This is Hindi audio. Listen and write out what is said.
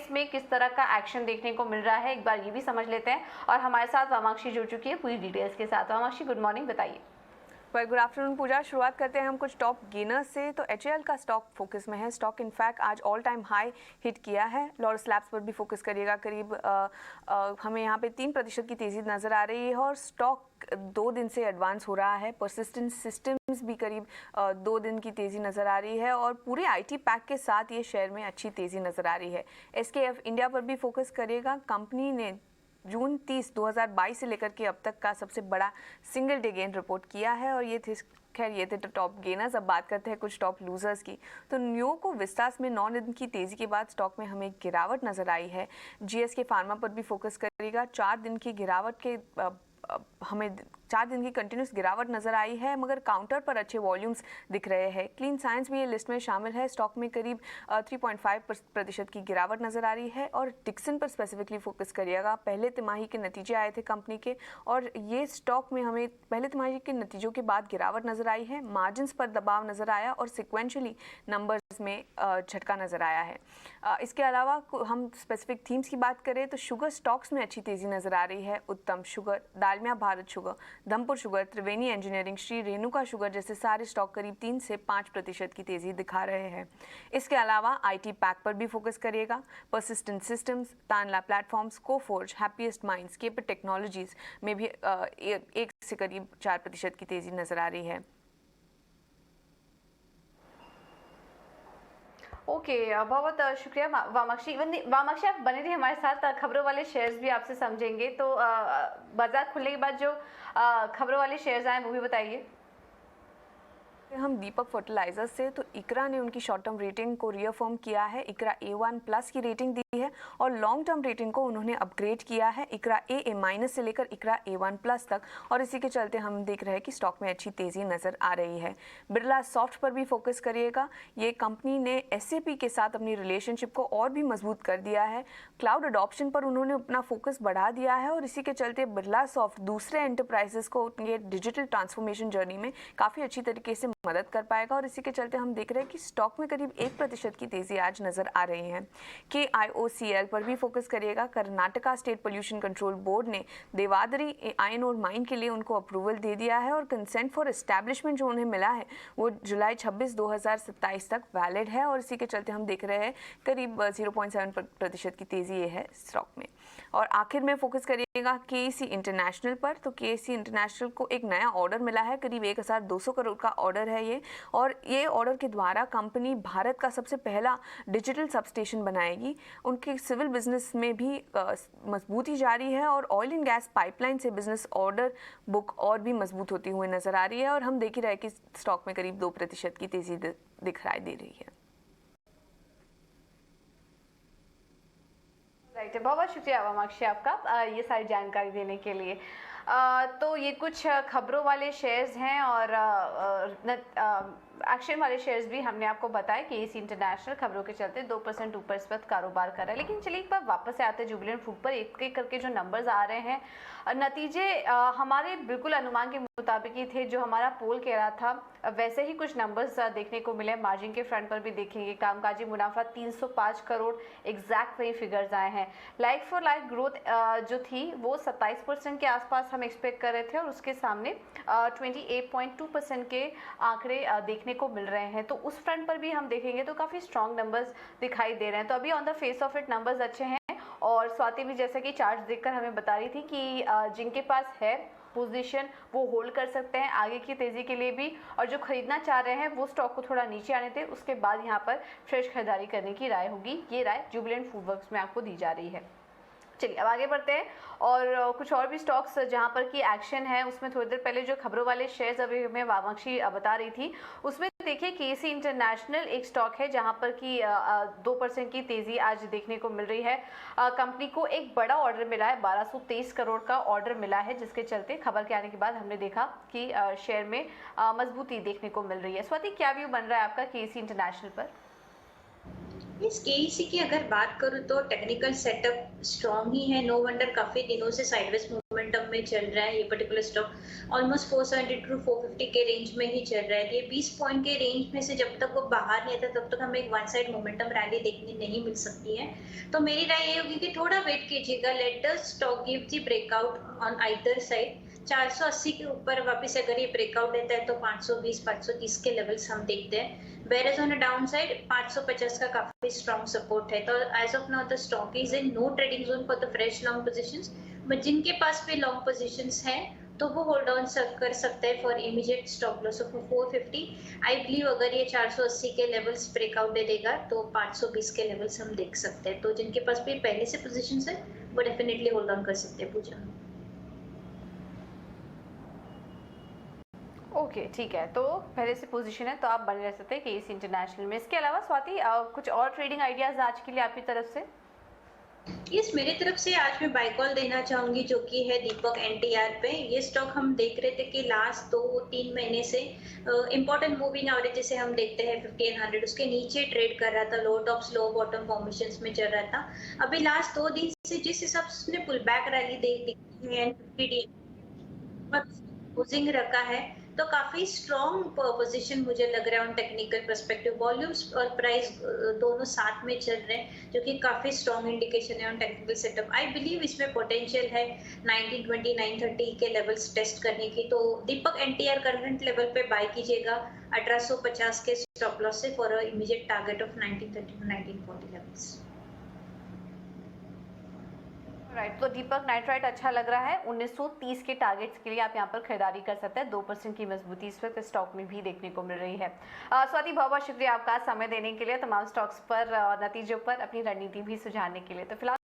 स्पेस में किस तरह का एक्शन देखने को मिल रहा है, एक बार ये भी समझ लेते हैं। और हमारे साथ वामाक्षी जुड़ चुकी है पूरी डिटेल्स के साथ। वामाक्षी, गुड मॉर्निंग, बताइए। गुड आफ्टरनून पूजा। शुरुआत करते हैं हम कुछ टॉप गेनर्स से। तो एचएएल का स्टॉक फोकस में है। स्टॉक इनफैक्ट आज ऑल टाइम हाई हिट किया है। लॉरस लैब्स पर भी फोकस करिएगा। करीब हमें यहाँ पे 3% की तेज़ी नज़र आ रही है और स्टॉक 2 दिन से एडवांस हो रहा है। परसिस्टेंट सिस्टम्स भी करीब 2 दिन की तेज़ी नज़र आ रही है और पूरे आईटी पैक के साथ ये शेयर में अच्छी तेज़ी नज़र आ रही है। एसकेएफ इंडिया पर भी फोकस करिएगा। कंपनी ने जून 30, 2022 से लेकर के अब तक का सबसे बड़ा सिंगल डे गेन रिपोर्ट किया है और ये थे खैर ये थे टॉप गेनर्स। अब बात करते हैं कुछ टॉप लूजर्स की। तो न्यूको विस्टास में 9 दिन की तेज़ी के बाद स्टॉक में हमें गिरावट नज़र आई है। जीएसके फार्मा पर भी फोकस करेगा। 4 दिन की गिरावट के हमें 4 दिन की कंटिन्यूस गिरावट नजर आई है, मगर काउंटर पर अच्छे वॉल्यूम्स दिख रहे हैं। क्लीन साइंस भी ये लिस्ट में शामिल है। स्टॉक में करीब 3.5% की गिरावट नजर आ रही है। और डिक्सन पर स्पेसिफिकली फोकस करिएगा। पहले तिमाही के नतीजे आए थे कंपनी के और ये स्टॉक में हमें पहले तिमाही के नतीजों के बाद गिरावट नजर आई है। मार्जिन्स पर दबाव नजर आया और सिक्वेंशली नंबर्स में झटका नजर आया है। इसके अलावा हम स्पेसिफिक थीम्स की बात करें तो शुगर स्टॉक्स में अच्छी तेजी नजर आ रही है। Uttam sugar, Dalmia Bharat sugar, Dhampur sugar, Triveni engineering, Shri Renuka sugar जैसे सारे स्टॉक करीब 3 से 5% की तेजी दिखा रहे हैं। इसके अलावा आईटी पैक पर भी फोकस करिएगा। Persistent systems, Tanla platforms, Coforge, happiest minds, caper technologies में भी 1 से करीब 4% की तेजी नजर आ रही है। ओके, बहुत शुक्रिया वामाक्षी। वामाक्षी, आप बने रहिए हमारे साथ, खबरों वाले शेयर्स भी आपसे समझेंगे। तो बाजार खुलने के बाद जो खबरों वाले शेयर्स आए वो भी बताइए। हम दीपक फर्टिलाइजर्स से, तो इकरा ने उनकी शॉर्ट टर्म रेटिंग को रिअफर्म किया है। इकरा A1+ की रेटिंग दी है और लॉन्ग टर्म रेटिंग को उन्होंने अपग्रेड किया है। इकरा AA- से लेकर इकरा A1+ तक और इसी के चलते हम देख रहे हैं कि स्टॉक में अच्छी तेजी नजर आ रही है। बिरला सॉफ्ट पर भी फोकस करिएगा। ये कंपनी ने SAP के साथ अपनी रिलेशनशिप को और भी मजबूत कर दिया है। क्लाउड अडॉप्शन पर उन्होंने अपना फोकस बढ़ा दिया है और इसी के चलते बिरला सॉफ्ट दूसरे एंटरप्राइजेस को उनके डिजिटल ट्रांसफॉर्मेशन जर्नी में काफ़ी अच्छी तरीके से मदद कर पाएगा और इसी के चलते हम देख रहे हैं कि स्टॉक में करीब 1% की तेजी आज नजर आ रही है। KIOCL पर भी फोकस करिएगा। Karnataka state pollution control board ने देवादरी आयन और माइन के लिए उनको अप्रूवल दे दिया है और कंसेंट फॉर एस्टैब्लिशमेंट जो उन्हें मिला है वो जुलाई 26, 2027 तक वैलिड है और इसी के चलते हम देख रहे हैं करीब 0.7% की तेजी ये है स्टॉक में। और आखिर में फोकस करिएगा KEC इंटरनेशनल पर। तो KEC इंटरनेशनल को एक नया ऑर्डर मिला है। करीब 1200 करोड़ का ऑर्डर है ये और ये ऑर्डर के द्वारा कंपनी भारत का सबसे पहला डिजिटल सबस्टेशन बनाएगी। उनके सिविल बिजनेस में भी मजबूती जारी है और ऑयल एंड गैस पाइपलाइन से बिजनेस ऑर्डर बुक और भी मजबूत होती हुई नजर आ रही है और हम देख ही रहे कि स्टॉक में करीब 2% की तेजी दिखाई दे रही है। राइट, बहुत शुक्रिया वामाक्षी आपका ये सारी जानकारी देने के लिए। तो ये कुछ खबरों वाले शेयर्स हैं और एक्शन वाले शेयर्स भी हमने आपको बताया कि KEC इंटरनेशनल खबरों के चलते 2% ऊपर इस वक्त कारोबार कर रहा है। लेकिन चलिए एक बार वापस से आते हैं जुबिलेंट फूड पर। एक एक करके जो नंबर्स आ रहे हैं, नतीजे हमारे बिल्कुल अनुमान के मुताबिक ही थे। जो हमारा पोल कह रहा था वैसे ही कुछ नंबर्स देखने को मिले। मार्जिन के फ्रंट पर भी देखेंगे, कामकाजी मुनाफा 305 करोड़ एग्जैक्ट वही फिगर्स आए हैं। लाइक फॉर लाइक ग्रोथ जो थी वो 27% के आसपास हम एक्सपेक्ट कर रहे थे और उसके सामने 28.2% के आंकड़े देखने को मिल रहे हैं। तो उस फ्रंट पर भी हम देखेंगे तो काफ़ी स्ट्रॉन्ग नंबर्स दिखाई दे रहे हैं। तो अभी on the face of it numbers अच्छे हैं और स्वाति भी जैसे कि चार्ट देखकर हमें बता रही थी कि जिनके पास है पोजीशन वो होल्ड कर सकते हैं आगे की तेजी के लिए भी, और जो खरीदना चाह रहे हैं वो स्टॉक को थोड़ा नीचे आने दें, उसके बाद यहाँ पर फ्रेश खरीदारी करने की राय होगी। ये राय जुबिलेंट फूडवर्क्स में आपको दी जा रही है। चलिए अब आगे बढ़ते हैं और कुछ और भी स्टॉक्स जहां पर की एक्शन है उसमें थोड़ी देर पहले जो खबरों वाले शेयर्स अभी हमें वामाक्षी बता रही थी उसमें देखिए KEC इंटरनेशनल एक स्टॉक है जहां पर की 2% की तेजी आज देखने को मिल रही है। कंपनी को एक बड़ा ऑर्डर मिला है, 1223 करोड़ का ऑर्डर मिला है, जिसके चलते खबर के आने के बाद हमने देखा कि शेयर में मजबूती देखने को मिल रही है। स्वाति, क्या व्यू बन रहा है आपका KEC इंटरनेशनल पर? इस KEC की अगर बात करूँ तो टेक्निकल सेटअप स्ट्रॉन्ग ही है। नो वंडर काफी दिनों से साइडवेज मोमेंटम में चल रहा है। ये पर्टिकुलर स्टॉक ऑलमोस्ट 470 टू 450 के रेंज में ही चल रहा है। ये 20 पॉइंट के रेंज में से जब तक वो बाहर नहीं आता तब तक हमें एक वन साइड मोमेंटम रैली देखने नहीं मिल सकती है। तो मेरी राय ये होगी कि थोड़ा वेट कीजिएगा, let the stock give the breakout on either side. 480 के ऊपर वापस अगर ये ब्रेकआउट देता है तो 520 530 के लेवल्स हम देखते हैं। Whereas on a downside 550 का काफी स्ट्रॉन्ग सपोर्ट है। तो as of now the stock is in no trading zone for the fresh long positions, but जिनके पास भी लॉन्ग पोजीशंस हैं तो वो होल्ड ऑन कर सकते हैं for immediate stop loss of 450। I believe अगर ये 480 के लेवल्स ब्रेकआउट दे देगा तो 520 के लेवल्स हम देख सकते हैं। तो जिनके पास भी पहले से पोजीशंस है वो डेफिनेटली होल्ड ऑन कर सकते हैं। पूजा ओके ठीक है, तो पहले से पोजीशन है तो आप बने रह सकते हैं केएस इंटरनेशनल में। इसके अलावा स्वाति कुछ और ट्रेडिंग आइडियाज आज के लिए आपकी तरफ से? यस, मेरी तरफ से आज मैं बाय कॉल देना चाहूंगी जो कि है दीपक एनटीआर पे। ये स्टॉक हम देख रहे थे कि लास्ट 2-3 महीने से इंपॉर्टेंट मूविंग एवरेज जैसे हम देखते हैं 1500 उसके नीचे ट्रेड कर रहा था, लो टॉप स्लो बॉटम फॉर्मेशंस में चल रहा था। अभी लास्ट 2 दिन से जिस हिसाब से उसने पुल बैक रैली देखी है, लूजिंग रखा है, तो काफी स्ट्रॉन्ग पोजीशन मुझे लग रहा है ऑन टेक्निकल पर्सपेक्टिव। वॉल्यूम्स और प्राइस दोनों साथ में चल रहे हैं जो कि काफी स्ट्रॉन्ग इंडिकेशन है on technical setup. I believe इसमें पोटेंशियल है 1920 930 के लेवल्स टेस्ट करने की। तो दीपक एनटीआर करंट लेवल पे बाय कीजिएगा 1850 के स्टॉप लॉस से for a immediate target of 1930 to 1940 levels. Right, तो दीपक नाइट्राइट अच्छा लग रहा है। 1930 के टारगेट्स के लिए आप यहाँ पर खरीदारी कर सकते हैं। 2% की मजबूती इस वक्त स्टॉक में भी देखने को मिल रही है। स्वाति बहुत बहुत शुक्रिया आपका समय देने के लिए, तमाम स्टॉक्स पर और नतीजों पर अपनी रणनीति भी सुझाने के लिए। तो फिलहाल